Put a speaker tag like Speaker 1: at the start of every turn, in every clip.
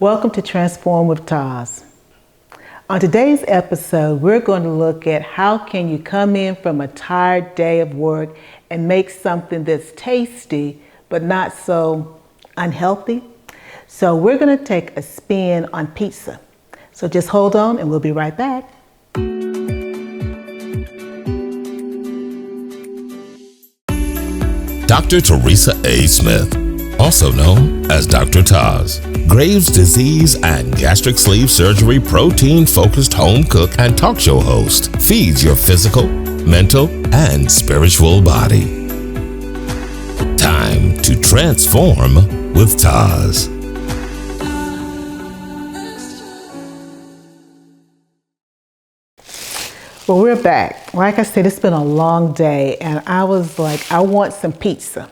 Speaker 1: Welcome to Transform with TAS. On today's episode, we're going to look at how can you come in from a tired day of work and make something that's tasty but not so unhealthy. So we're going to take a spin on pizza. So just hold on and we'll be right back.
Speaker 2: Dr. Teresa A. Smith, also known as Dr. TAS, Graves' disease and gastric sleeve surgery protein-focused home cook and talk show host, feeds your physical, mental, and spiritual body. Time to transform with TAS.
Speaker 1: Well, we're back. Like I said, it's been a long day and I was like, I want some pizza.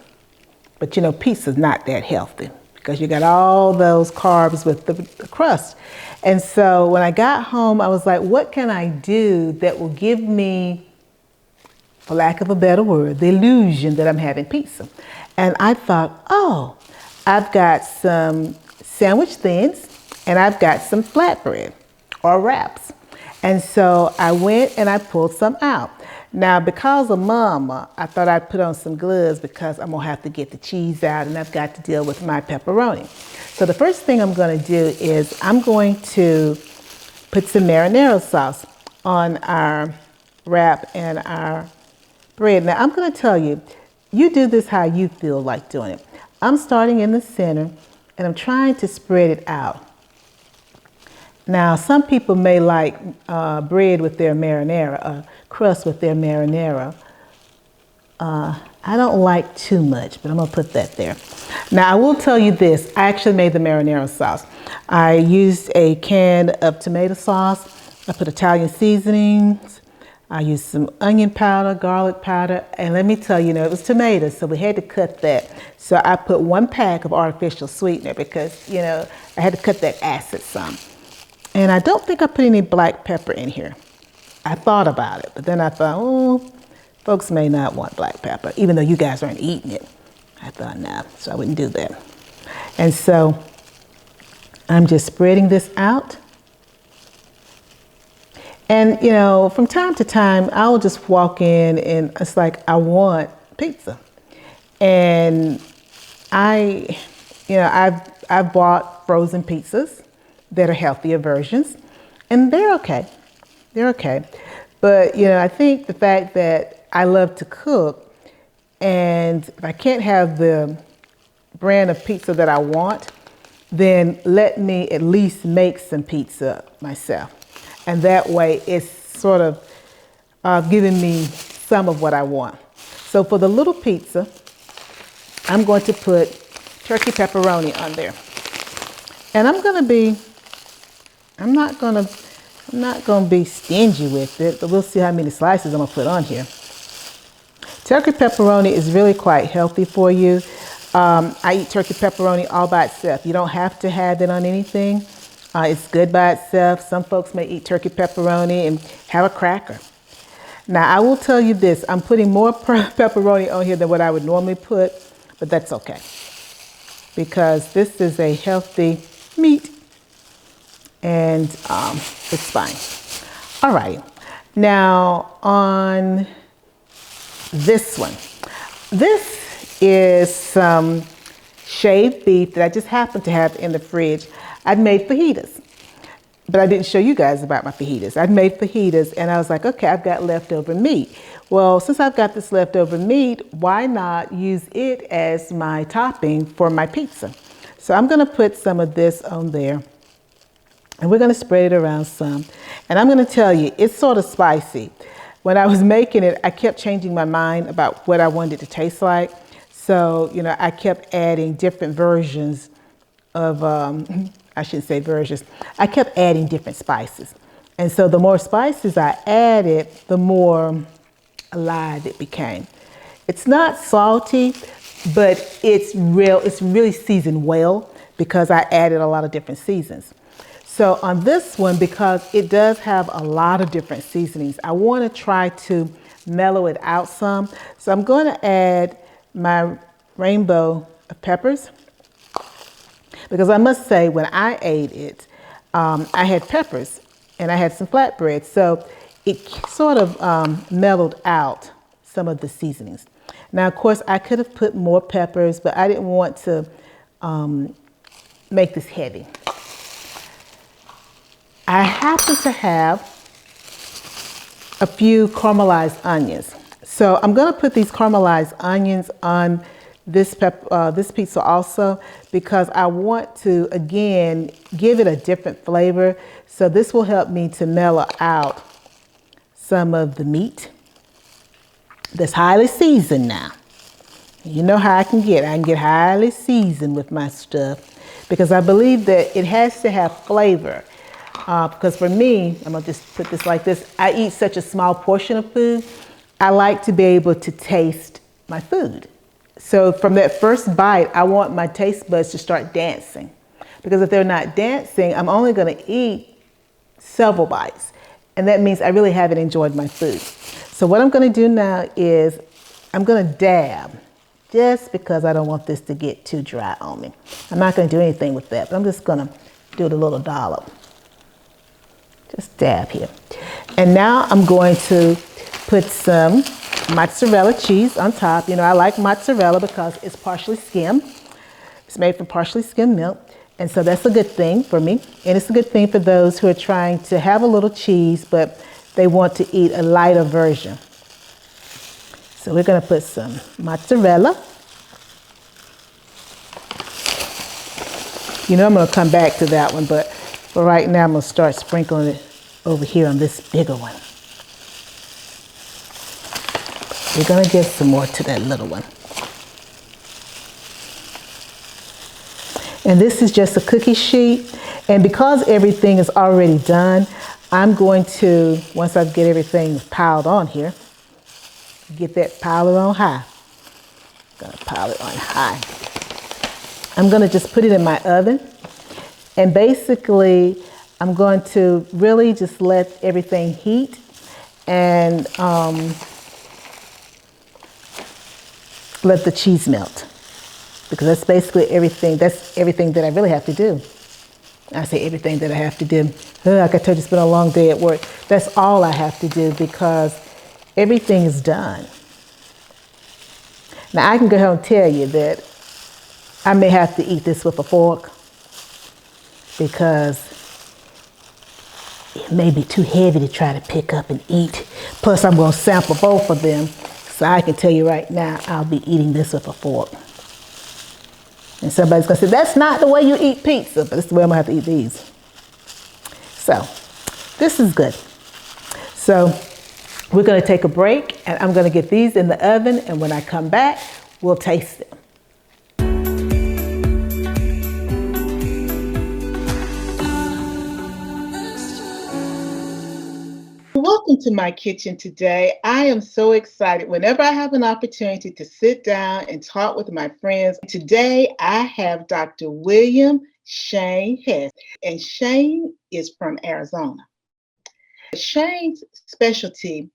Speaker 1: But you know, pizza's not that healthy because you got all those carbs with the crust. And so when I got home, I was like, what can I do that will give me, for lack of a better word, the illusion that I'm having pizza? And I thought, oh, I've got some sandwich thins and I've got some flatbread or wraps. And so I went and I pulled some out. Now, because of Mama, I thought I'd put on some gloves because I'm gonna have to get the cheese out and I've got to deal with my pepperoni. So the first thing I'm gonna do is I'm going to put some marinara sauce on our wrap and our bread. Now, I'm gonna tell you, you do this how you feel like doing it. I'm starting in the center and I'm trying to spread it out. Now, some people may like bread with their marinara, crust with their marinara. I don't like too much, but I'm gonna put that there. Now, I will tell you this, I actually made the marinara sauce. I used a can of tomato sauce. I put Italian seasonings. I used some onion powder, garlic powder, and let me tell you, it was tomatoes, so we had to cut that. So I put 1 pack of artificial sweetener because, I had to cut that acid some. And I don't think I put any black pepper in here. I thought about it, but then I thought, oh, folks may not want black pepper, even though you guys aren't eating it. I thought, nah, so I wouldn't do that. And so I'm just spreading this out. And, from time to time, I'll just walk in and it's like, I want pizza. And I've bought frozen pizzas that are healthier versions, and they're okay. They're okay. But, I think the fact that I love to cook, and if I can't have the brand of pizza that I want, then let me at least make some pizza myself. And that way it's sort of giving me some of what I want. So for the little pizza, I'm going to put turkey pepperoni on there. And I'm not gonna be stingy with it, but we'll see how many slices I'm gonna put on here. Turkey pepperoni is really quite healthy for you. I eat turkey pepperoni all by itself. You don't have to have it on anything. It's good by itself. Some folks may eat turkey pepperoni and have a cracker. Now, I will tell you this, I'm putting more pepperoni on here than what I would normally put, but that's okay. Because this is a healthy meat and it's fine. All right, now on this one. This is some shaved beef that I just happened to have in the fridge. I'd made fajitas, but I didn't show you guys about my fajitas. I'd made fajitas and I was like, okay, I've got leftover meat. Well, since I've got this leftover meat, why not use it as my topping for my pizza? So I'm gonna put some of this on there and we're gonna spread it around some. And I'm gonna tell you, it's sort of spicy. When I was making it, I kept changing my mind about what I wanted it to taste like. So, I kept adding different versions of, I shouldn't say versions, I kept adding different spices. And so the more spices I added, the more alive it became. It's not salty, but it's really seasoned well because I added a lot of different seasons. So on this one, because it does have a lot of different seasonings, I want to try to mellow it out some. So I'm going to add my rainbow of peppers. Because I must say, when I ate it, I had peppers and I had some flatbread. So it sort of mellowed out some of the seasonings. Now, of course, I could have put more peppers, but I didn't want to make this heavy. I happen to have a few caramelized onions. So I'm going to put these caramelized onions on this pizza also, because I want to, again, give it a different flavor. So this will help me to mellow out some of the meat that's highly seasoned now. You know how I can get. I can get highly seasoned with my stuff because I believe that it has to have flavor. Because for me, I'm going to just put this like this. I eat such a small portion of food. I like to be able to taste my food. So from that first bite, I want my taste buds to start dancing. Because if they're not dancing, I'm only going to eat several bites. And that means I really haven't enjoyed my food. So what I'm going to do now is I'm going to dab, just because I don't want this to get too dry on me. I'm not going to do anything with that, but I'm just going to do it a little dollop. Just dab here. And now I'm going to put some mozzarella cheese on top. You know, I like mozzarella because it's partially skimmed. It's made from partially skimmed milk. And so that's a good thing for me. And it's a good thing for those who are trying to have a little cheese, but they want to eat a lighter version. So we're going to put some mozzarella. You know, I'm going to come back to that one, but for right now, I'm going to start sprinkling it over here on this bigger one. We're going to give some more to that little one. And this is just a cookie sheet. And because everything is already done, I'm going to, once I get everything piled on here, get that piled on high. Gonna pile it on high. I'm gonna just put it in my oven. And basically, I'm going to really just let everything heat and let the cheese melt. Because that's basically everything. That's everything that I really have to do. I say everything that I have to do. Like I told you, it's been a long day at work. That's all I have to do because everything is done. Now I can go ahead and tell you that I may have to eat this with a fork because it may be too heavy to try to pick up and eat. Plus I'm going to sample both of them. So I can tell you right now, I'll be eating this with a fork. And somebody's going to say, that's not the way you eat pizza, but it's the way I'm going to have to eat these. So this is good. So we're going to take a break, and I'm going to get these in the oven, and when I come back, we'll taste them. Welcome to my kitchen today. I am so excited whenever I have an opportunity to sit down and talk with my friends. Today, I have Dr. William Shane Hesse, and Shane is from Arizona. Shane's specialty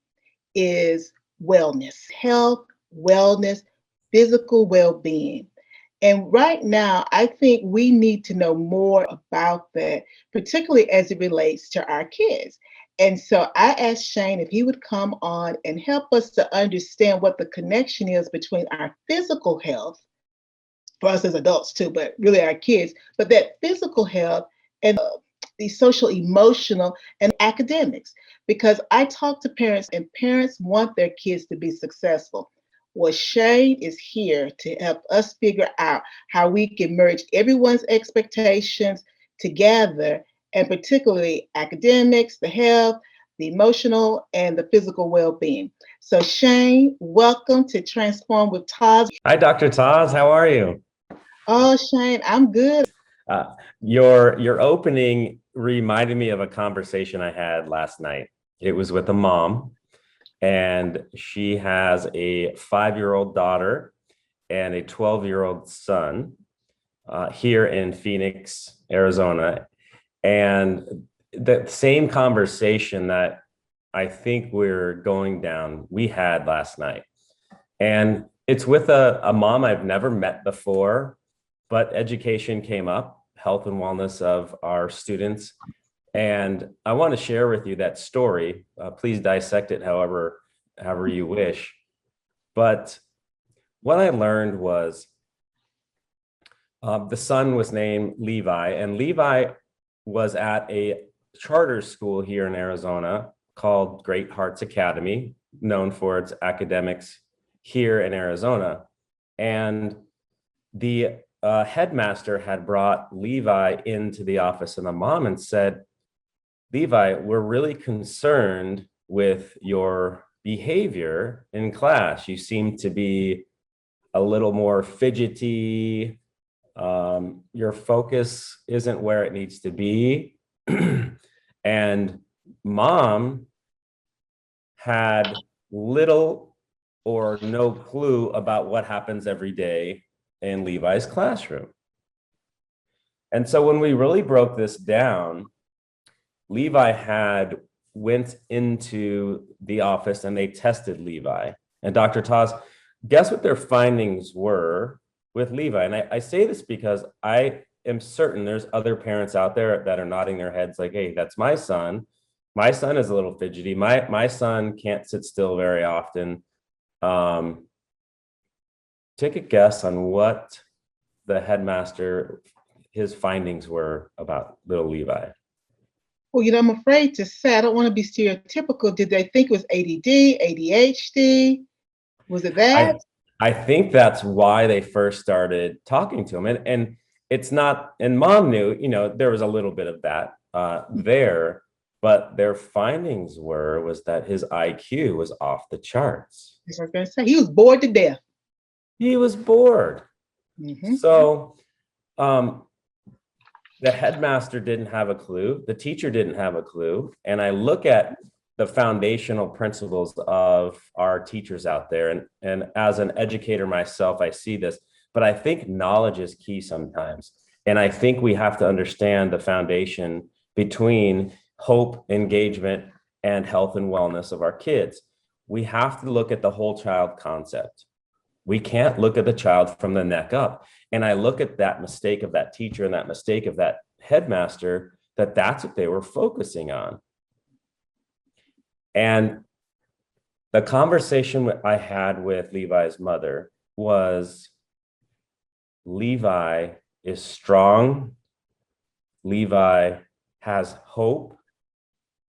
Speaker 1: is wellness, health, wellness, physical well-being. And right now, I think we need to know more about that, particularly as it relates to our kids. And so I asked Shane if he would come on and help us to understand what the connection is between our physical health, for us as adults too, but really our kids, but that physical health and the social, emotional, and academics. Because I talk to parents and parents want their kids to be successful. Well, Shane is here to help us figure out how we can merge everyone's expectations together, and particularly academics, the health, the emotional, and the physical well-being. So Shane, welcome to Transform with TAS.
Speaker 3: Hi, Dr. TAS. How are you?
Speaker 1: Oh, Shane, I'm good.
Speaker 3: Your opening reminded me of a conversation I had last night. It was with a mom, and she has a 5-year-old daughter and a 12-year-old son here in Phoenix, Arizona. And the same conversation that I think we're going down, we had last night. And it's with a mom I've never met before, but education came up. health and wellness of our students. And I want to share with you that story. Please dissect it however you wish. But what I learned was the son was named Levi, and Levi was at a charter school here in Arizona called Great Hearts Academy, known for its academics here in Arizona. And the headmaster had brought Levi into the office of the mom and said, Levi, we're really concerned with your behavior in class. You seem to be a little more fidgety. Your focus isn't where it needs to be. And mom had little or no clue about what happens every day in Levi's classroom. And so when we really broke this down, Levi had went into the office and they tested Levi. And Dr. TAS, guess what their findings were with Levi? And I say this because I am certain there's other parents out there that are nodding their heads like, hey, that's my son. My son is a little fidgety. My son can't sit still very often. Take a guess on what the headmaster, his findings were about little Levi.
Speaker 4: Well, I'm afraid to say, I don't want to be stereotypical. Did they think it was ADD, ADHD? Was it that?
Speaker 3: I think that's why they first started talking to him. And it's not, and mom knew, there was a little bit of that there, but their findings was that his IQ was off the charts.
Speaker 4: As I was going to say, he was bored to death.
Speaker 3: He was bored.
Speaker 4: Mm-hmm.
Speaker 3: So the headmaster didn't have a clue. The teacher didn't have a clue. And I look at the foundational principles of our teachers out there. And as an educator myself, I see this, but I think knowledge is key sometimes. And I think we have to understand the foundation between hope, engagement, and health and wellness of our kids. We have to look at the whole child concept. We can't look at the child from the neck up. And I look at that mistake of that teacher and that mistake of that headmaster, that's what they were focusing on. And the conversation I had with Levi's mother was, Levi is strong. Levi has hope.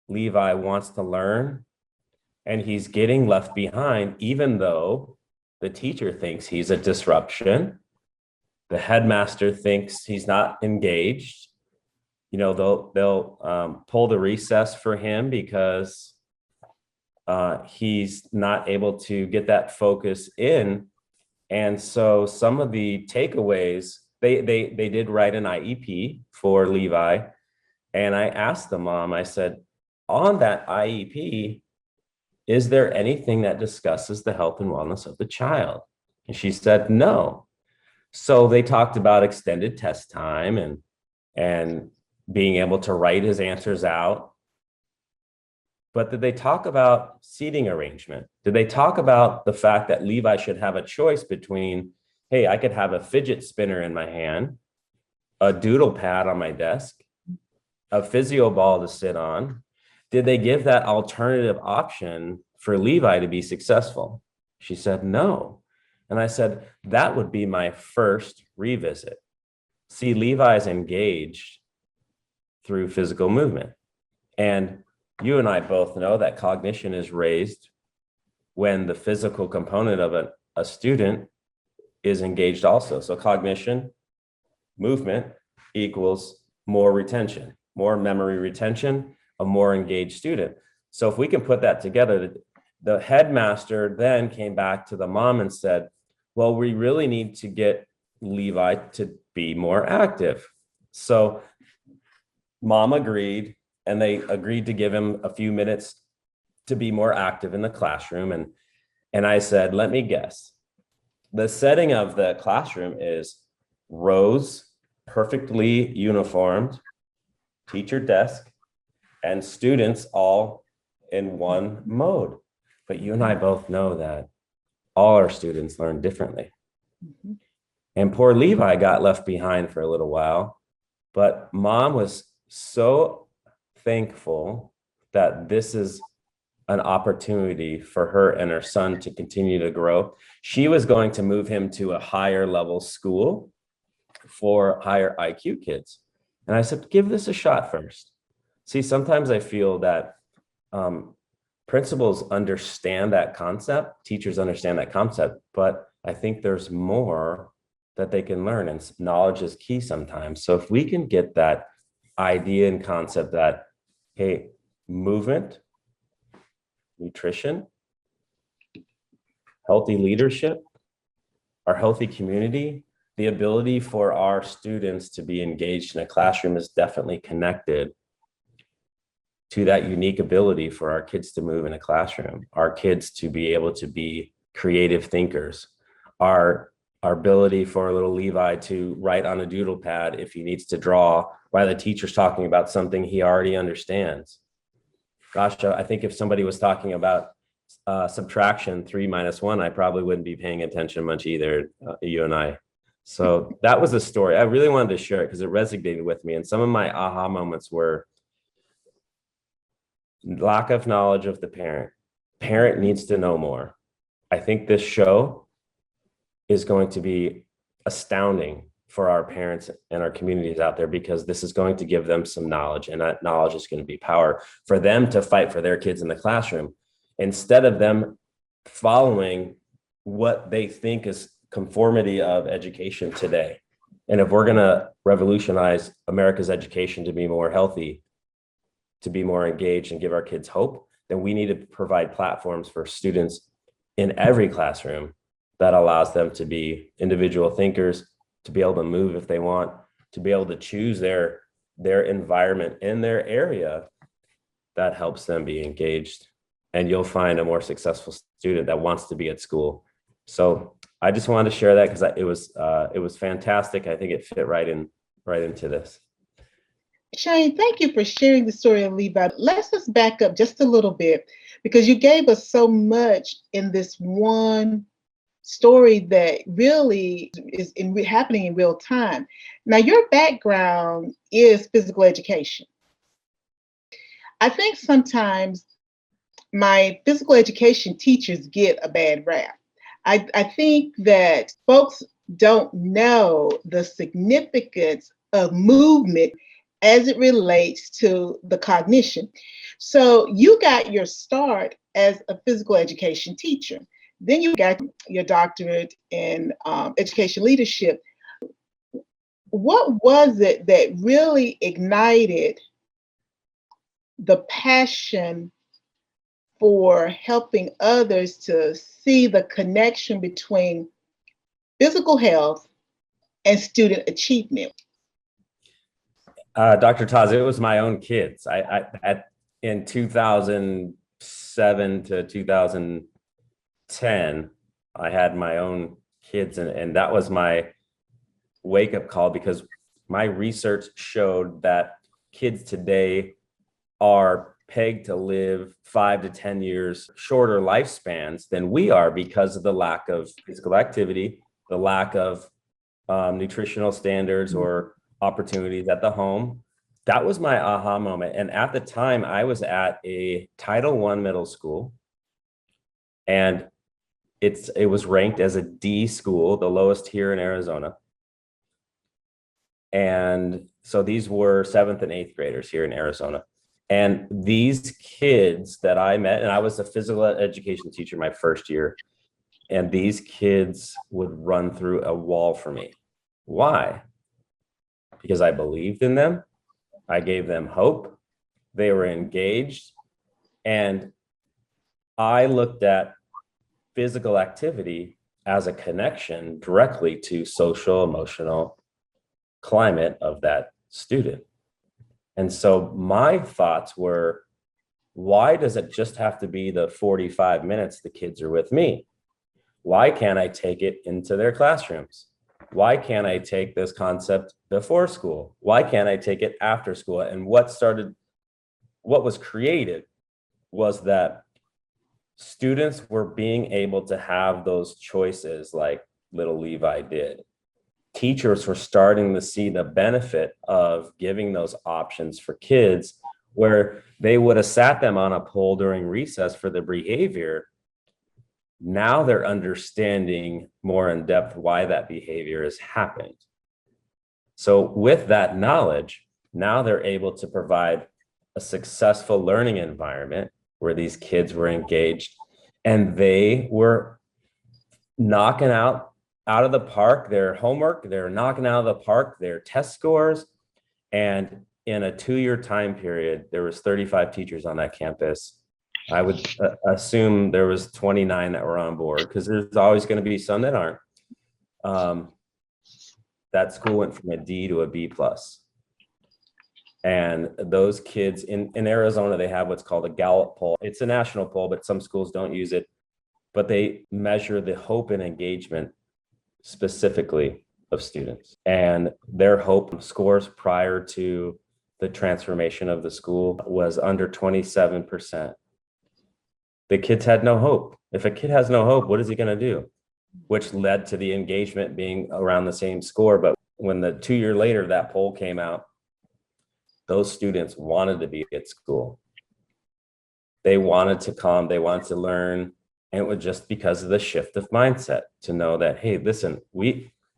Speaker 3: Levi wants to learn. And he's getting left behind, even though the teacher thinks he's a disruption. The headmaster thinks he's not engaged. They'll pull the recess for him because he's not able to get that focus in. And so some of the takeaways, they did write an IEP for Levi. And I asked the mom, I said, on that IEP, is there anything that discusses the health and wellness of the child? And she said, no. So they talked about extended test time and being able to write his answers out. But did they talk about seating arrangement? Did they talk about the fact that Levi should have a choice between, hey, I could have a fidget spinner in my hand, a doodle pad on my desk, a physio ball to sit on? Did they give that alternative option for Levi to be successful? She said, no. And I said, that would be my first revisit. See, Levi's engaged through physical movement. And you and I both know that cognition is raised when the physical component of a student is engaged also. So cognition, movement equals more retention, more memory retention, a more engaged student. So if we can put that together, the headmaster then came back to the mom and said, well, we really need to get Levi to be more active. So mom agreed, and they agreed to give him a few minutes to be more active in the classroom. And I said, let me guess. The setting of the classroom is rows, perfectly uniformed, teacher desk, and students all in one mode. But you and I both know that all our students learn differently. Mm-hmm. And poor Levi got left behind for a little while But mom was so thankful that this is an opportunity for her and her son to continue to grow. She was going to move him to a higher level school for higher IQ kids. And I said, give this a shot first. See, sometimes I feel that principals understand that concept, teachers understand that concept, but I think there's more that they can learn, and knowledge is key sometimes. So if we can get that idea and concept that, hey, movement, nutrition, healthy leadership, our healthy community, the ability for our students to be engaged in a classroom is definitely connected to that unique ability for our kids to move in a classroom, our kids to be able to be creative thinkers, our ability for little Levi to write on a doodle pad if he needs to draw while the teacher's talking about something he already understands. Gosh, I think if somebody was talking about subtraction 3 minus 1, I probably wouldn't be paying attention much either, you and I. So that was a story. I really wanted to share it because it resonated with me. And some of my aha moments were lack of knowledge of the parent. Parent needs to know more. I think this show is going to be astounding for our parents and our communities out there, because this is going to give them some knowledge, and that knowledge is going to be power for them to fight for their kids in the classroom, instead of them following what they think is conformity of education today. And if we're going to revolutionize America's education to be more healthy, to be more engaged, and give our kids hope, then we need to provide platforms for students in every classroom that allows them to be individual thinkers, to be able to move if they want, to be able to choose their environment in their area that helps them be engaged. And you'll find a more successful student that wants to be at school. So I just wanted to share that because it was fantastic. I think it fit right into this.
Speaker 4: Shane, thank you for sharing the story of Levi. Let's just back up just a little bit, because you gave us so much in this one story that really is happening in real time. Now, your background is physical education. I think sometimes my physical education teachers get a bad rap. I think that folks don't know the significance of movement as it relates to the cognition. So you got your start as a physical education teacher. Then you got your doctorate in education leadership. What was it that really ignited the passion for helping others to see the connection between physical health and student achievement?
Speaker 3: Dr. Taz, it was my own kids. In 2007 to 2010, I had my own kids, and that was my wake-up call, because my research showed that kids today are pegged to live 5 to 10 years shorter lifespans than we are, because of the lack of physical activity, the lack of nutritional standards or opportunities at the home. That was my aha moment. And at the time, I was at a Title I middle school, and it was ranked as a D school, the lowest here in Arizona. And so these were 7th and 8th graders here in Arizona. And these kids that I met, and I was a physical education teacher my first year, and these kids would run through a wall for me. Why? Because I believed in them. I gave them hope. They were engaged. And I looked at physical activity as a connection directly to social, emotional climate of that student. And so my thoughts were, why does it just have to be the 45 minutes the kids are with me? Why can't I take it into their classrooms? Why can't I take this concept before school? Why can't I take it after school? And what was created was that students were being able to have those choices like little Levi did. teachers were starting to see the benefit of giving those options for kids, where they would have sat them on a pole during recess for the behavior. Now they're understanding more in depth why that behavior has happened. So with that knowledge, now they're able to provide a successful learning environment where these kids were engaged and they were knocking out of the park their homework, they're knocking out of the park their test scores. And in a 2-year time period, there was 35 teachers on that campus. I would assume there was 29 that were on board, because there's always going to be some that aren't. That school went from a D to a B plus. And those kids in Arizona, they have what's called a Gallup poll. It's a national poll, but some schools don't use it. But they measure the hope and engagement specifically of students. And their hope scores prior to the transformation of the school was under 27%. The kids had no hope. If a kid has no hope, what is he going to do? Which led to the engagement being around the same score. But when the 2 year later, that poll came out, those students wanted to be at school. They wanted to come, they wanted to learn. And it was just because of the shift of mindset to know that, hey, listen,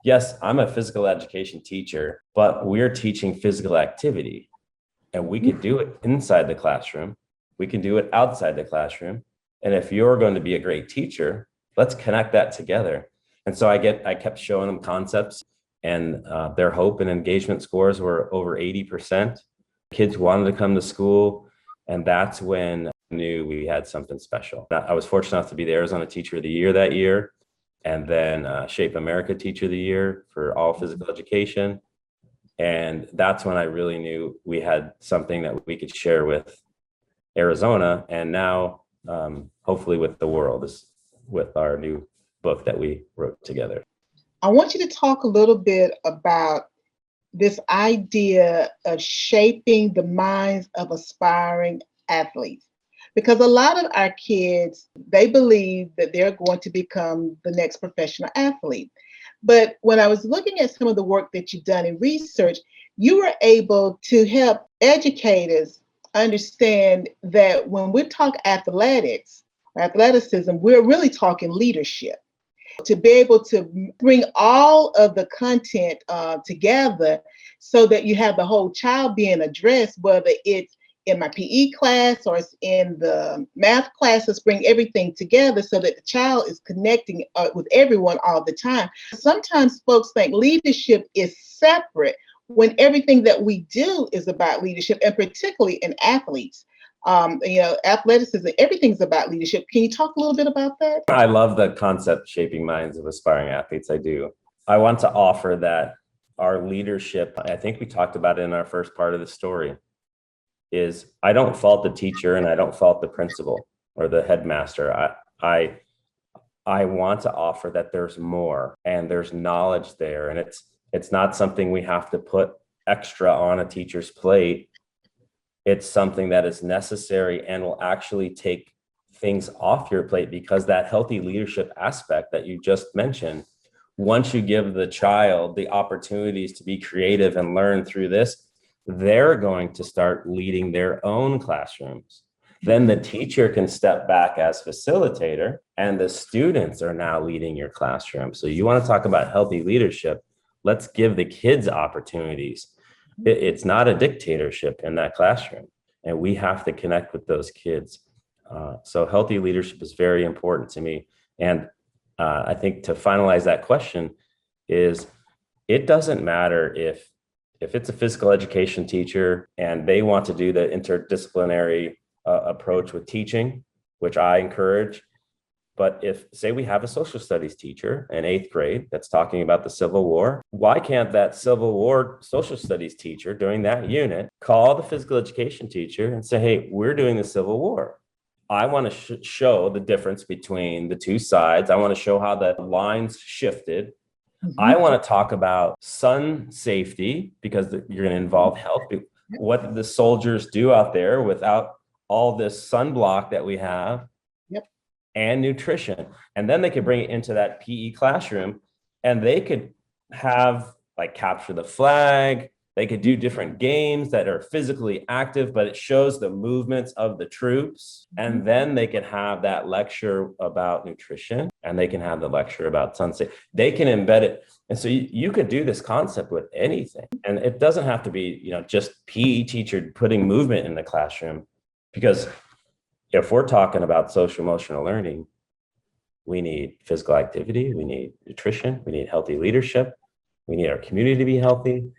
Speaker 3: yes, I'm a physical education teacher, but we're teaching physical activity, and we could do it inside the classroom. We can do it outside the classroom. And if you're going to be a great teacher, let's connect that together. And so I kept showing them concepts, and their hope and engagement scores were over 80%. Kids wanted to come to school. And that's when I knew we had something special. I was fortunate enough to be the Arizona Teacher of the Year that year, and then Shape America Teacher of the Year for all physical education. And that's when I really knew we had something that we could share with Arizona, and now hopefully with the world, is with our new book that we wrote together.
Speaker 4: I want you to talk a little bit about this idea of shaping the minds of aspiring athletes. Because a lot of our kids, they believe that they're going to become the next professional athlete. But when I was looking at some of the work that you've done in research, you were able to help educators understand that when we talk athleticism, we're really talking leadership. To be able to bring all of the content together so that you have the whole child being addressed, whether it's in my PE class or it's in the math classes, bring everything together so that the child is connecting with everyone all the time. Sometimes folks think leadership is separate when everything that we do is about leadership, and particularly in athletes. Athleticism, everything's about leadership. Can you talk a little bit about that?
Speaker 3: I love the concept shaping minds of aspiring athletes. I do. I want to offer that our leadership, I think we talked about it in our first part of the story, is I don't fault the teacher and I don't fault the principal or the headmaster. I want to offer that there's more and there's knowledge there, and it's not something we have to put extra on a teacher's plate. It's something that is necessary and will actually take things off your plate, because that healthy leadership aspect that you just mentioned, once you give the child the opportunities to be creative and learn through this, they're going to start leading their own classrooms. Then the teacher can step back as facilitator, and the students are now leading your classroom. So you want to talk about healthy leadership? Let's give the kids opportunities. It's not a dictatorship in that classroom, and we have to connect with those kids. So healthy leadership is very important to me. And I think to finalize that question is, it doesn't matter if it's a physical education teacher and they want to do the interdisciplinary approach with teaching, which I encourage. But if, say, we have a social studies teacher in 8th grade that's talking about the Civil War, why can't that Civil War social studies teacher during that unit call the physical education teacher and say, hey, we're doing the Civil War. I want to show the difference between the two sides. I want to show how the lines shifted. Mm-hmm. I want to talk about sun safety, because you're going to involve health. What did the soldiers do out there without all this sunblock that we have? And nutrition. And then they could bring it into that PE classroom, and they could have like capture the flag. They could do different games that are physically active, but it shows the movements of the troops. And then they can have that lecture about nutrition, and they can have the lecture about sunset. They can embed it. And so you could do this concept with anything. And it doesn't have to be, just PE teacher putting movement in the classroom, because if we're talking about social emotional learning, we need physical activity, we need nutrition, we need healthy leadership, we need our community to be healthy.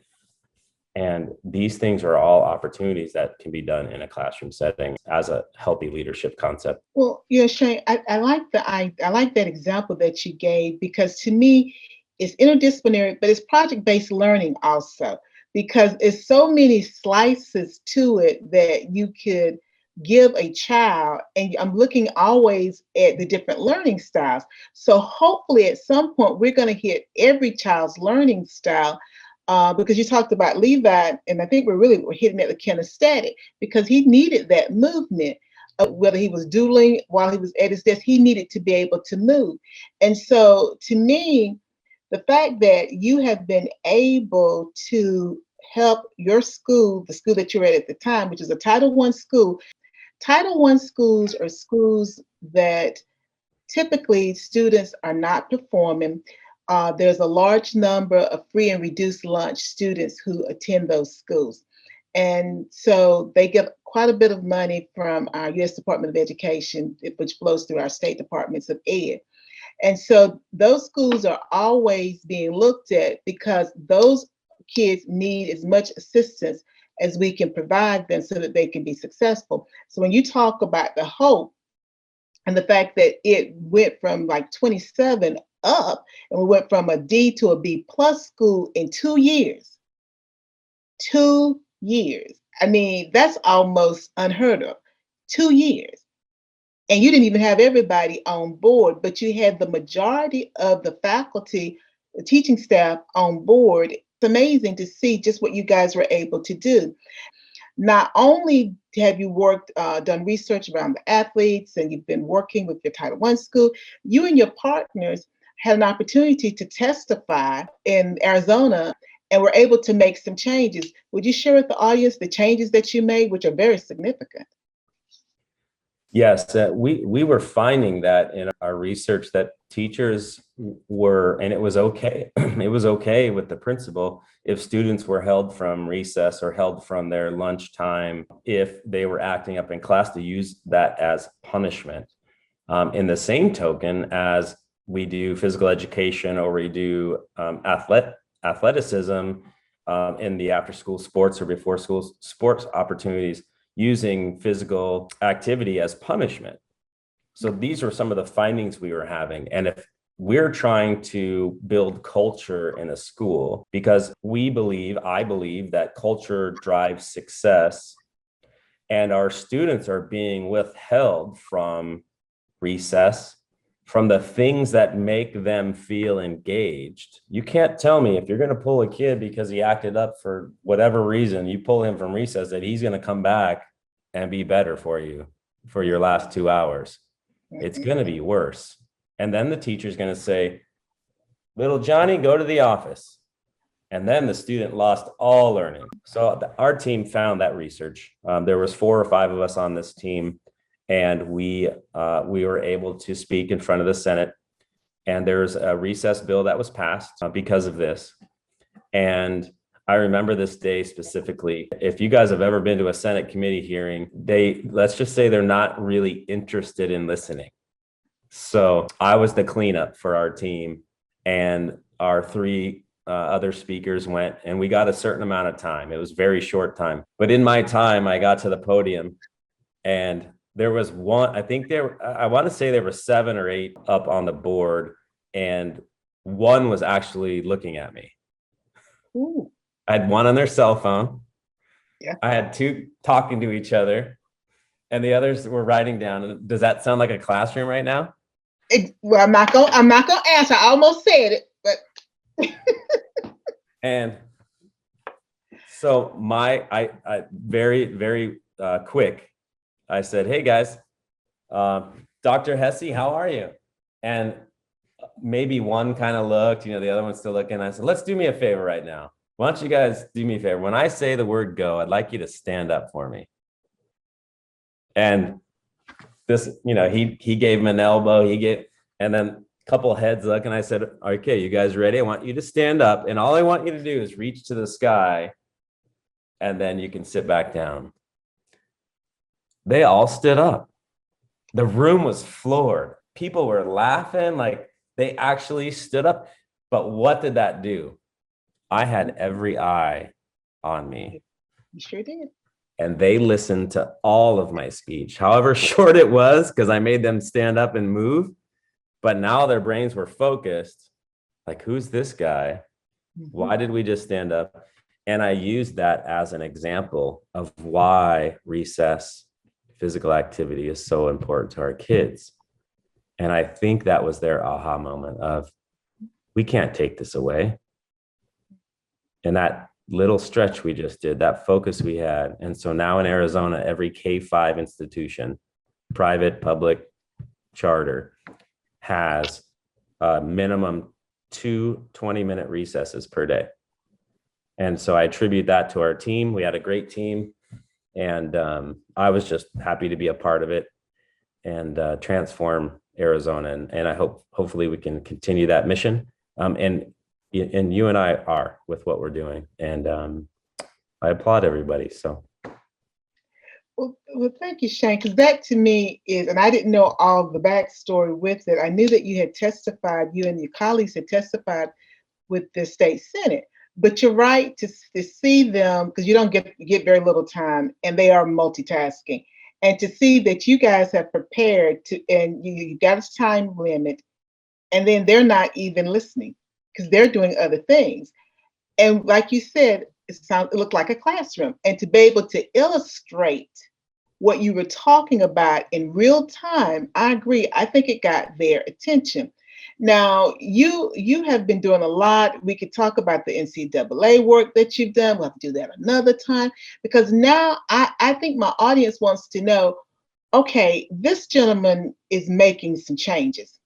Speaker 3: And these things are all opportunities that can be done in a classroom setting as a healthy leadership concept.
Speaker 4: Well, yeah, Shane, I like I like that example that you gave, because to me, it's interdisciplinary, but it's project-based learning also, because it's so many slices to it that you could give a child, and I'm looking always at the different learning styles. So hopefully at some point we're going to hit every child's learning style, because you talked about Levi, and I think we're hitting at the kinesthetic, because he needed that movement. Whether he was doodling while he was at his desk, he needed to be able to move. And so to me, the fact that you have been able to help your school, the school that you're at the time, which is a Title I school. Title I schools are schools that typically students are not performing. There's a large number of free and reduced lunch students who attend those schools. And so they get quite a bit of money from our U.S. Department of Education, which flows through our state departments of ed. And so those schools are always being looked at, because those kids need as much assistance as we can provide them so that they can be successful. So when you talk about the hope and the fact that it went from like 27 up, and we went from a D to a B plus school in 2 years. 2 years. I mean, that's almost unheard of. 2 years. And you didn't even have everybody on board, but you had the majority of the faculty, the teaching staff on board. It's amazing to see just what you guys were able to do. Not only have you done research around the athletes, and you've been working with your Title I school, you and your partners had an opportunity to testify in Arizona, and were able to make some changes. Would you share with the audience the changes that you made, which are very significant?
Speaker 3: Yes, we were finding that in our research that teachers were, and it was okay. It was okay with the principal if students were held from recess or held from their lunchtime, if they were acting up in class, to use that as punishment. In the same token, as we do physical education, or we do athleticism in the after school sports or before school sports opportunities, using physical activity as punishment. So these were some of the findings we were having. And if we're trying to build culture in a school, because I believe that culture drives success, and our students are being withheld from recess, from the things that make them feel engaged. You can't tell me, if you're going to pull a kid because he acted up for whatever reason, you pull him from recess, that he's going to come back and be better for you for your last 2 hours. It's going to be worse. And then the teacher's going to say, little Johnny, go to the office. And then the student lost all learning. So our team found that research. There was 4 or 5 of us on this team, and we were able to speak in front of the Senate. And there's a recess bill that was passed because of this. And I remember this day specifically. If you guys have ever been to a Senate committee hearing, let's just say they're not really interested in listening. So I was the cleanup for our team, and our 3 other speakers went, and we got a certain amount of time. It was very short time, but in my time, I got to the podium, and there was one, I want to say there were 7 or 8 up on the board, and one was actually looking at me.
Speaker 4: Ooh.
Speaker 3: I had one on their cell phone.
Speaker 4: Yeah.
Speaker 3: I had 2 talking to each other, and the others were writing down. Does that sound like a classroom right now?
Speaker 4: Well, I'm not gonna answer. I almost said it, but
Speaker 3: And so I very, very quick, I said, hey guys, Dr. Hesse, how are you? And maybe one kind of looked, the other one's still looking. I said, let's do me a favor right now. Why don't you guys do me a favor? When I say the word go, I'd like you to stand up for me. And this, he gave him an elbow, and then a couple of heads look, and I said, okay, you guys ready? I want you to stand up, and all I want you to do is reach to the sky, and then you can sit back down. They all stood up. The room was floored. People were laughing, like they actually stood up. But what did that do? I had every eye on me.
Speaker 4: You sure did.
Speaker 3: And they listened to all of my speech, however short it was, because I made them stand up and move. But now their brains were focused. Like, who's this guy? Why did we just stand up? And I used that as an example of why recess physical activity is so important to our kids. And I think that was their aha moment of, we can't take this away. And that little stretch we just did, that focus we had. And so now in Arizona, every K-5 institution, private, public, charter, has a minimum 2 20-minute recesses per day. And so I attribute that to our team. We had a great team, and I was just happy to be a part of it and transform Arizona. And I hopefully we can continue that mission. And you and I are with what we're doing. And I applaud everybody. So.
Speaker 4: Well, thank you, Shane, because that to me is, and I didn't know all the backstory with it. I knew that you had testified, you and your colleagues had testified with the state Senate. But you're right to see them, because you don't get very little time, and they are multitasking. And to see that you guys have prepared to, and you got a time limit, and then they're not even listening because they're doing other things. And like you said, it looked like a classroom. And to be able to illustrate what you were talking about in real time, I agree. I think it got their attention. Now, you have been doing a lot. We could talk about the NCAA work that you've done. We'll have to do that another time, because now I think my audience wants to know, okay, this gentleman is making some changes.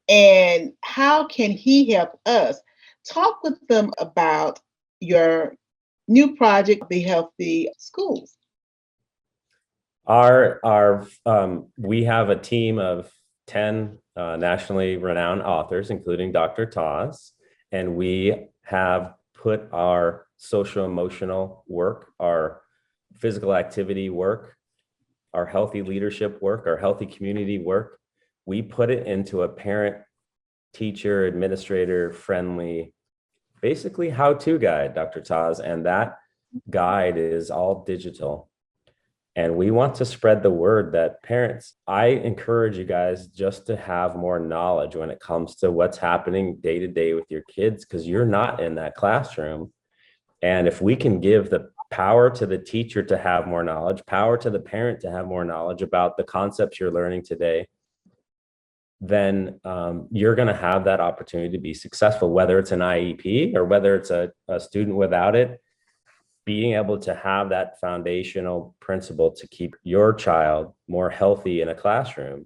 Speaker 4: And how can he help us? Talk with them about your new project, the Healthy Schools.
Speaker 3: We have a team of 10 nationally renowned authors, including Dr. TAS, and we have put our social emotional work, our physical activity work, our healthy leadership work, our healthy community work, we put it into a parent, teacher, administrator friendly, basically how-to guide, Dr. TAS, and that guide is all digital. And we want to spread the word that parents, I encourage you guys just to have more knowledge when it comes to what's happening day to day with your kids, because you're not in that classroom. And if we can give the power to the teacher to have more knowledge, power to the parent to have more knowledge about the concepts you're learning today, then you're going to have that opportunity to be successful, whether it's an IEP or whether it's a student without it. Being able to have that foundational principle to keep your child more healthy in a classroom.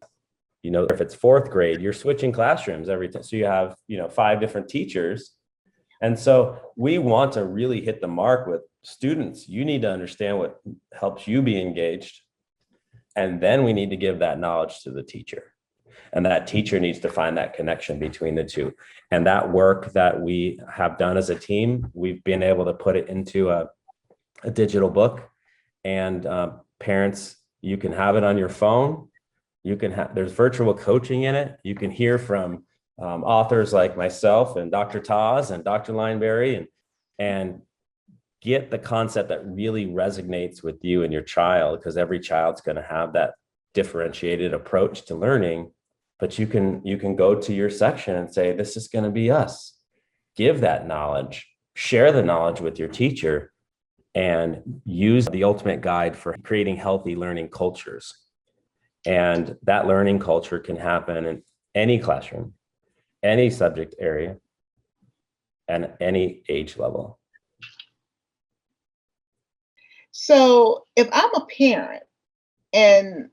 Speaker 3: If it's fourth grade, you're switching classrooms every time. So you have, 5 different teachers. And so we want to really hit the mark with students. You need to understand what helps you be engaged. And then we need to give that knowledge to the teacher. And that teacher needs to find that connection between the two. And that work that we have done as a team, we've been able to put it into a digital book, and parents, you can have it on your phone. There's virtual coaching in it. You can hear from authors like myself and Dr. TAS and Dr. Lineberry, and get the concept that really resonates with you and your child, because every child's going to have that differentiated approach to learning. But you can go to your section and say, this is going to be us. Give that knowledge, share the knowledge with your teacher, and use the ultimate guide for creating healthy learning cultures. And that learning culture can happen in any classroom, any subject area, and any age level.
Speaker 4: So if I'm a parent and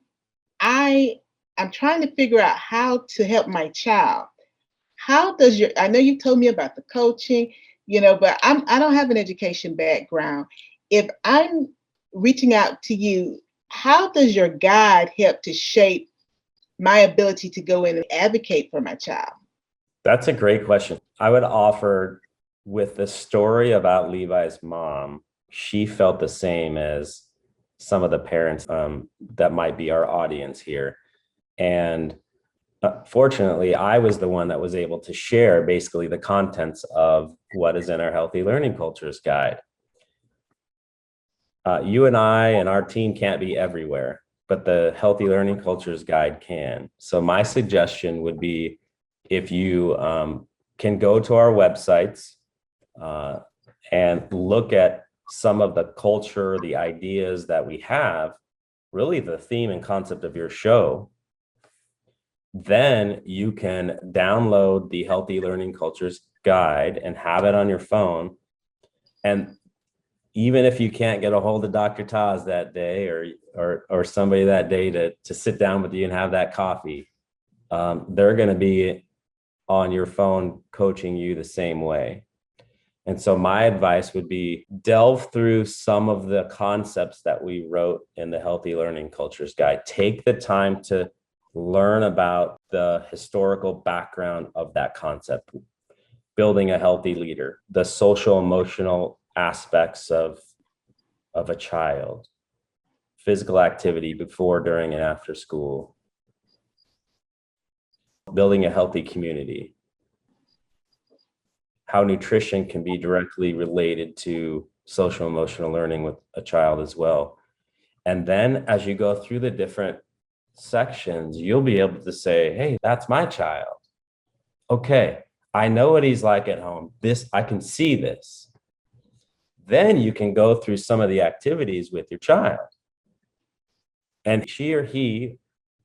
Speaker 4: I'm trying to figure out how to help my child, how does your, I know you told me about the coaching, you know, but I don't have an education background. If I'm reaching out to you, how does your guide help to shape my ability to go in and advocate for my child?
Speaker 3: That's a great question. I would offer, with the story about Levi's mom, she felt the same as some of the parents that might be our audience here. And fortunately, I was the one that was able to share basically the contents of what is in our Healthy Learning Cultures Guide. You and I and our team can't be everywhere, but the Healthy Learning Cultures Guide can. So my suggestion would be, if you can go to our websites and look at some of the culture, the ideas that we have, really the theme and concept of your show, then you can download the Healthy Learning Cultures Guide and have it on your phone. And even if you can't get a hold of Dr. Taz that day, or somebody that day to sit down with you and have that coffee, they're going to be on your phone coaching you the same way. And so my advice would be, delve through some of the concepts that we wrote in the Healthy Learning Cultures Guide. Take the time to learn about the historical background of that concept, building a healthy leader, the social emotional aspects of a child, physical activity before, during, and after school, building a healthy community, how nutrition can be directly related to social emotional learning with a child as well. And then as you go through the different sections, you'll be able to say, hey, that's my child. Okay, I know what he's like at home. I can see this. Then you can go through some of the activities with your child, and she or he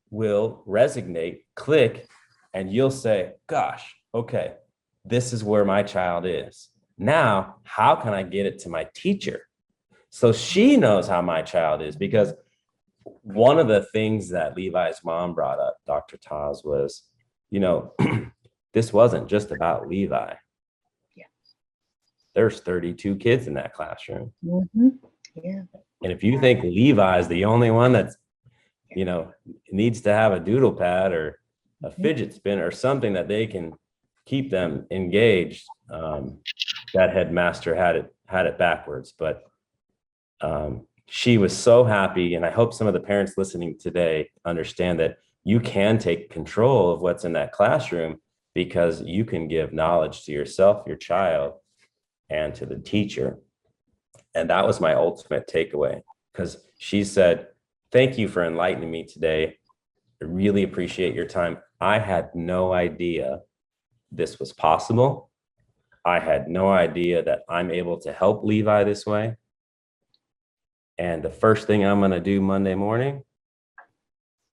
Speaker 3: will resonate, click, and you'll say, gosh, okay, this is where my child is. Now, how can I get it to my teacher so she knows how my child is? Because one of the things that Levi's mom brought up, Dr. Taz, was, this wasn't just about Levi.
Speaker 4: Yeah.
Speaker 3: There's 32 kids in that classroom.
Speaker 4: Mm-hmm. Yeah.
Speaker 3: And if you think Levi is the only one that's, needs to have a doodle pad or a fidget spinner or something that they can keep them engaged, that headmaster had it backwards. But she was so happy. And I hope some of the parents listening today understand that you can take control of what's in that classroom, because you can give knowledge to yourself, your child, and to the teacher. And that was my ultimate takeaway, because she said, thank you for enlightening me today. I really appreciate your time. I had no idea this was possible. I had no idea that I'm able to help Levi this way. And the first thing I'm going to do Monday morning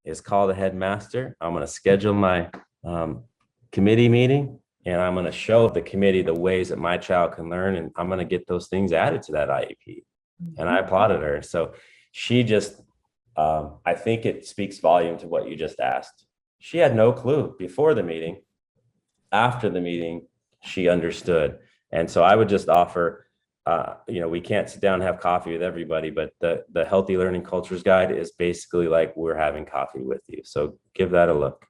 Speaker 3: is call the headmaster. I'm going to schedule my committee meeting, and I'm going to show the committee the ways that my child can learn, and I'm going to get those things added to that IEP. And I applauded her. So she just, I think it speaks volume to what you just asked. She had no clue before the meeting. After the meeting, she understood. And so I would just offer, we can't sit down and have coffee with everybody, but the Healthy Learning Cultures Guide is basically like we're having coffee with you. So give that a look.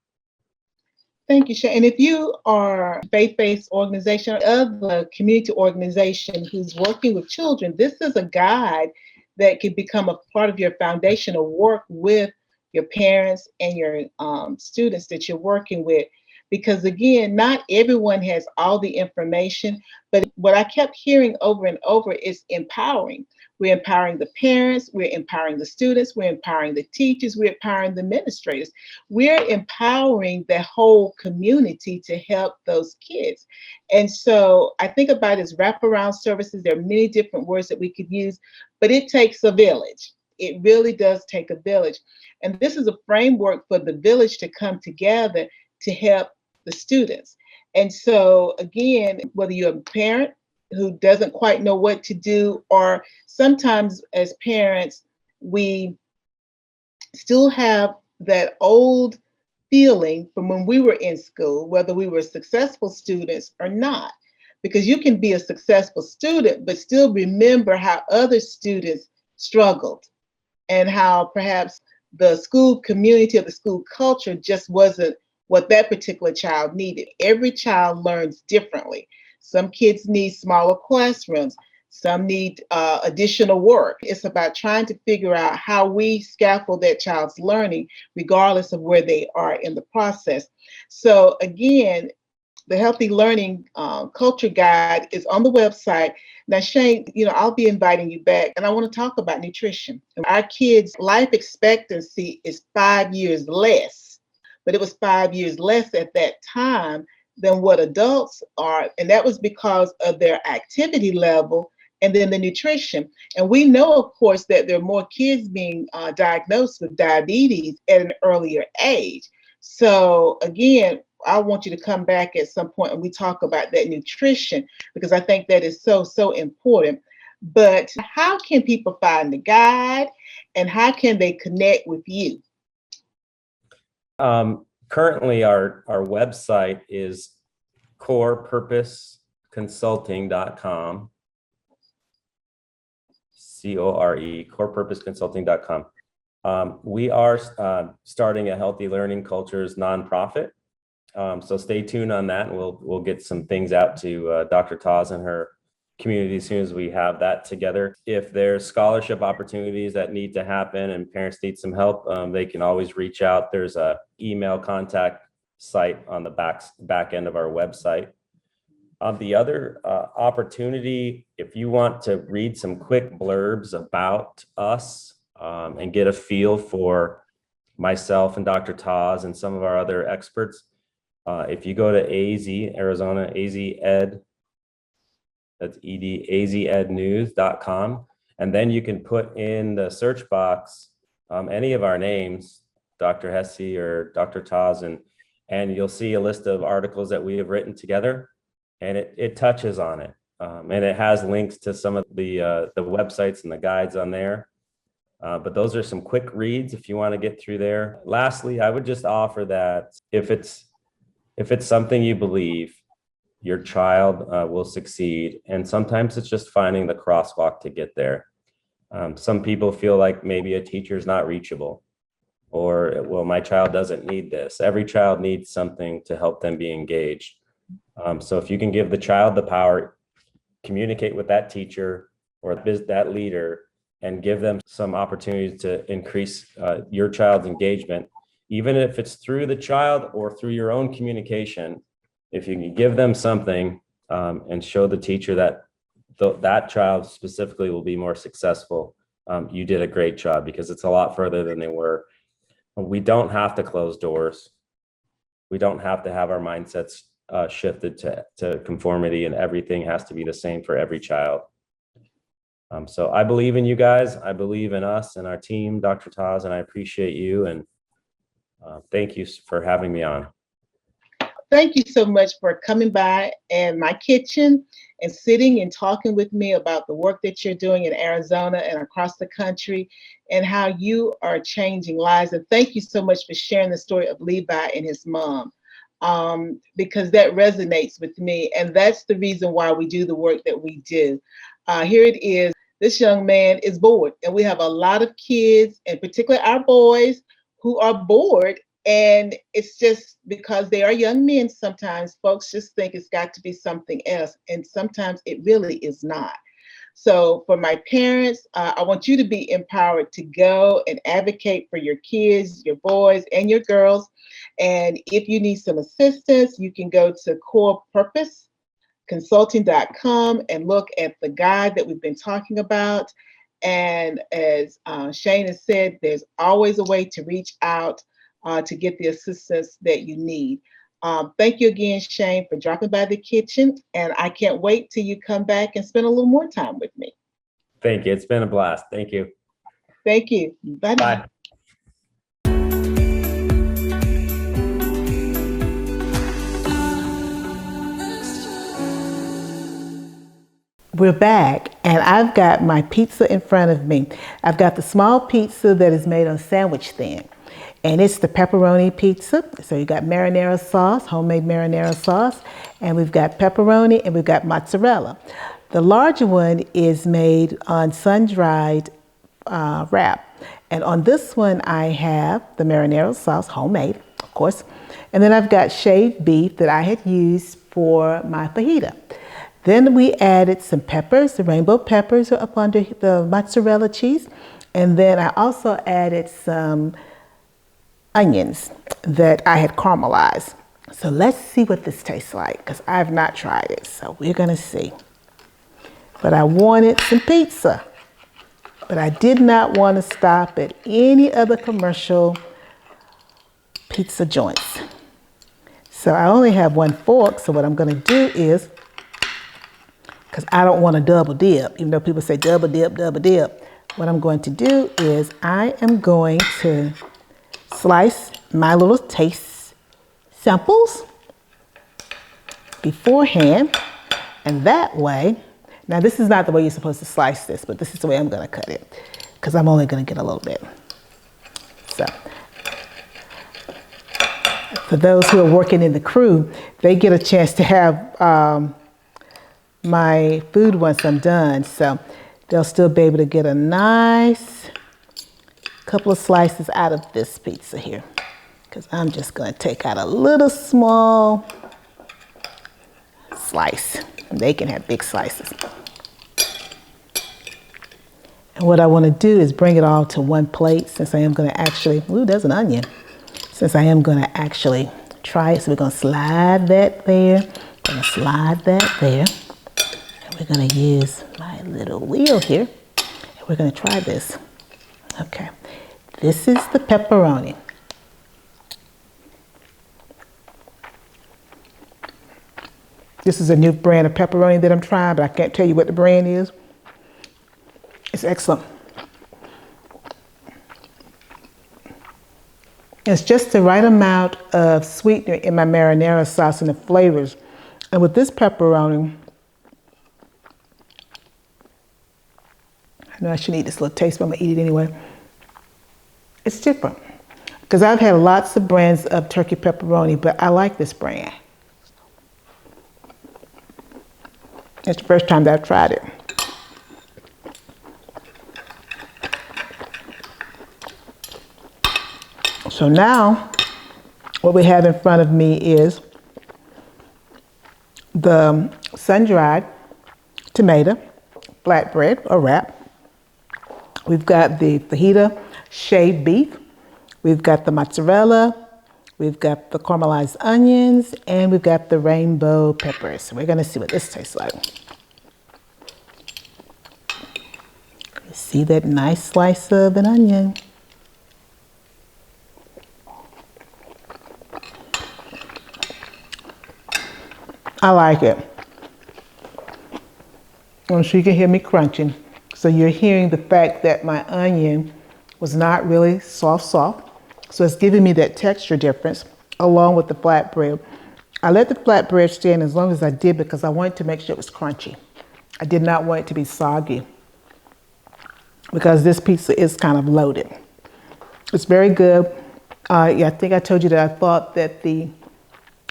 Speaker 4: Thank you, Shay. And if you are a faith-based organization or other community organization who's working with children, this is a guide that could become a part of your foundational work with your parents and your students that you're working with. Because again, not everyone has all the information, but what I kept hearing over and over is empowering. We're empowering the parents, we're empowering the students, we're empowering the teachers, we're empowering the administrators. We're empowering the whole community to help those kids. And so I think about it as wraparound services. There are many different words that we could use, but it takes a village. It really does take a village. And this is a framework for the village to come together to help the students. And so again, whether you're a parent who doesn't quite know what to do, or sometimes as parents, we still have that old feeling from when we were in school, whether we were successful students or not. Because you can be a successful student, but still remember how other students struggled and how perhaps the school community or the school culture just wasn't what that particular child needed. Every child learns differently. Some kids need smaller classrooms. Some need additional work. It's about trying to figure out how we scaffold that child's learning, regardless of where they are in the process. So again, the Healthy Learning Culture Guide is on the website. Now, Shane, I'll be inviting you back, and I want to talk about nutrition. Our kids' life expectancy is 5 years less, but it was 5 years less at that time than what adults are, and that was because of their activity level and then the nutrition. And we know, of course, that there are more kids being diagnosed with diabetes at an earlier age. So again, I want you to come back at some point and we talk about that nutrition, because I think that is so, so important. But how can people find the guide and how can they connect with you?
Speaker 3: Currently, our website is corepurposeconsulting.com. corepurposeconsulting.com. We are starting a Healthy Learning Cultures nonprofit. So stay tuned on that. And we'll get some things out to Dr. Taz and her community as soon as we have that together. If there's scholarship opportunities that need to happen and parents need some help, they can always reach out. There's a email contact site on the back end of our website. The other opportunity, if you want to read some quick blurbs about us and get a feel for myself and Dr. Taz and some of our other experts, if you go to AZ, Arizona, AZ Ed, that's ED, azednews.com, and then you can put in the search box any of our names, Dr. Hesse or Dr. Taz, and you'll see a list of articles that we have written together, and it touches on it. And it has links to some of the websites and the guides on there. But those are some quick reads if you want to get through there. Lastly, I would just offer that if it's something you believe, your child will succeed. And sometimes it's just finding the crosswalk to get there. Some people feel like maybe a teacher is not reachable, or, well, my child doesn't need this. Every child needs something to help them be engaged. So if you can give the child the power, communicate with that teacher or that leader, and give them some opportunities to increase your child's engagement, even if it's through the child or through your own communication. If you can give them something and show the teacher that that child specifically will be more successful, you did a great job, because it's a lot further than they were. We don't have to close doors. We don't have to have our mindsets shifted to conformity, and everything has to be the same for every child. So I believe in you guys. I believe in us and our team, Dr. Taz, and I appreciate you. And thank you for having me on.
Speaker 4: Thank you so much for coming by and my kitchen and sitting and talking with me about the work that you're doing in Arizona and across the country and how you are changing lives. And thank you so much for sharing the story of Levi and his mom, because that resonates with me. And that's the reason why we do the work that we do. Here it is. This young man is bored, and we have a lot of kids, and particularly our boys, who are bored. And it's just because they are young men. Sometimes folks just think it's got to be something else, and sometimes it really is not. So for my parents, I want you to be empowered to go and advocate for your kids, your boys, and your girls. And if you need some assistance, you can go to corepurposeconsulting.com and look at the guide that we've been talking about. And as Shane has said, there's always a way to reach out to get the assistance that you need. Thank you again, Shane, for dropping by the kitchen. And I can't wait till you come back and spend a little more time with me.
Speaker 3: Thank you. It's been a blast. Thank you.
Speaker 4: Thank you. Bye-bye.
Speaker 3: Bye.
Speaker 1: We're back, and I've got my pizza in front of me. I've got the small pizza that is made on sandwich thin. And it's the pepperoni pizza. So you got marinara sauce, homemade marinara sauce, and we've got pepperoni and we've got mozzarella. The larger one is made on sun-dried wrap. And on this one, I have the marinara sauce, homemade, of course. And then I've got shaved beef that I had used for my fajita. Then we added some peppers. The rainbow peppers are up under the mozzarella cheese. And then I also added some onions that I had caramelized. So let's see what this tastes like, because I've not tried it. So we're going to see. But I wanted some pizza. But I did not want to stop at any other commercial pizza joints. So I only have one fork. So what I'm going to do is, because I don't want to double dip, even though people say double dip, what I'm going to do is I am going to slice my little taste samples beforehand. And that way, now this is not the way you're supposed to slice this, but this is the way I'm going to cut it, because I'm only going to get a little bit. So for those who are working in the crew, they get a chance to have my food once I'm done. So they'll still be able to get a nice couple of slices out of this pizza here, because I'm just going to take out a little small slice. And they can have big slices. And what I want to do is bring it all to one plate, since I am going to actually, ooh, there's an onion. Since I am going to actually try it. So we're going to slide that there. Going to slide that there. And we're going to use my little wheel here. And we're going to try this. Okay. This is the pepperoni. This is a new brand of pepperoni that I'm trying, but I can't tell you what the brand is. It's excellent. It's just the right amount of sweetener in my marinara sauce and the flavors. And with this pepperoni, I know I shouldn't eat this little taste, but I'm gonna eat it anyway. It's different, because I've had lots of brands of turkey pepperoni, but I like this brand. It's the first time that I've tried it. So now, what we have in front of me is the sun-dried tomato flatbread or wrap. We've got the fajita shaved beef. We've got the mozzarella. We've got the caramelized onions, and we've got the rainbow peppers. So we're going to see what this tastes like. You see that nice slice of an onion. I like it. I'm sure you can hear me crunching. So you're hearing the fact that my onion was not really soft. So it's giving me that texture difference along with the flatbread. I let the flatbread stand as long as I did because I wanted to make sure it was crunchy. I did not want it to be soggy because this pizza is kind of loaded. It's very good. Yeah, I think I told you that I thought that the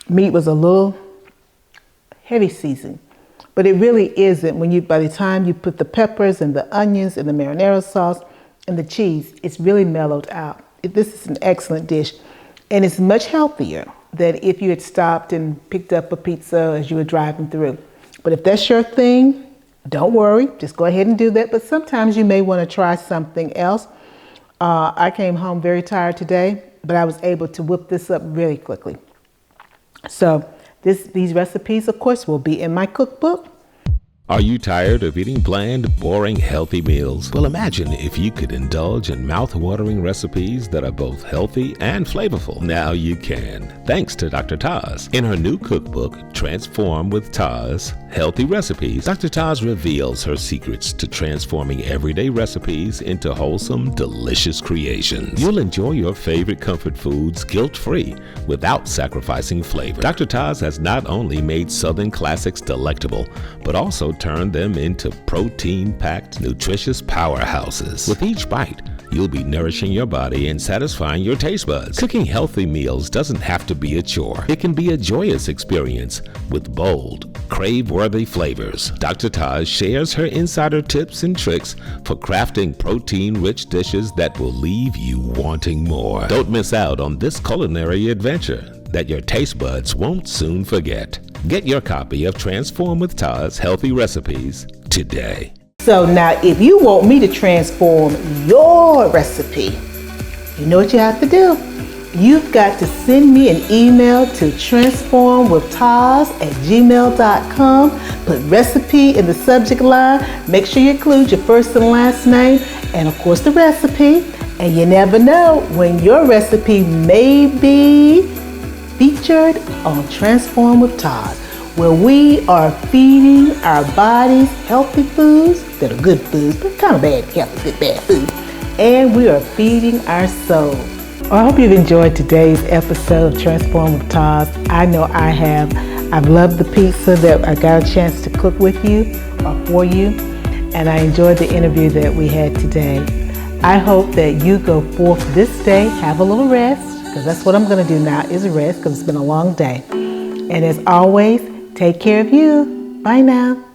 Speaker 1: meat was a little heavy seasoned, but it really isn't. By the time you put the peppers and the onions and the marinara sauce and the cheese, it's really mellowed out. This is an excellent dish, and it's much healthier than if you had stopped and picked up a pizza as you were driving through. But if that's your thing, don't worry, just go ahead and do that. But sometimes you may want to try something else. I came home very tired today, but I was able to whip this up really quickly. So these recipes, of course, will be in my cookbook.
Speaker 2: Are you tired of eating bland, boring, healthy meals? Well, imagine if you could indulge in mouth-watering recipes that are both healthy and flavorful. Now you can, thanks to Dr. TAS. In her new cookbook, Transform With TAS, Healthy Recipes, Dr. TAS reveals her secrets to transforming everyday recipes into wholesome, delicious creations. You'll enjoy your favorite comfort foods guilt-free without sacrificing flavor. Dr. TAS has not only made Southern classics delectable, but also turn them into protein-packed, nutritious powerhouses. With each bite, you'll be nourishing your body and satisfying your taste buds. Cooking healthy meals doesn't have to be a chore. It can be a joyous experience with bold, crave-worthy flavors. Dr. TAS shares her insider tips and tricks for crafting protein-rich dishes that will leave you wanting more. Don't miss out on this culinary adventure that your taste buds won't soon forget. Get your copy of Transform with TAS Healthy Recipes today.
Speaker 1: So now if you want me to transform your recipe, you know what you have to do. You've got to send me an email to transformwithtas@gmail.com. Put recipe in the subject line. Make sure you include your first and last name and of course the recipe. And you never know when your recipe may be featured on Transform with TAS, where we are feeding our bodies healthy foods that are good foods, but kind of bad, healthy, good, bad food. And we are feeding our soul. I hope you've enjoyed today's episode of Transform with TAS. I know I have. I've loved the pizza that I got a chance to cook with you or for you. And I enjoyed the interview that we had today. I hope that you go forth this day, have a little rest, because that's what I'm going to do now is rest because it's been a long day. And as always, take care of you. Bye now.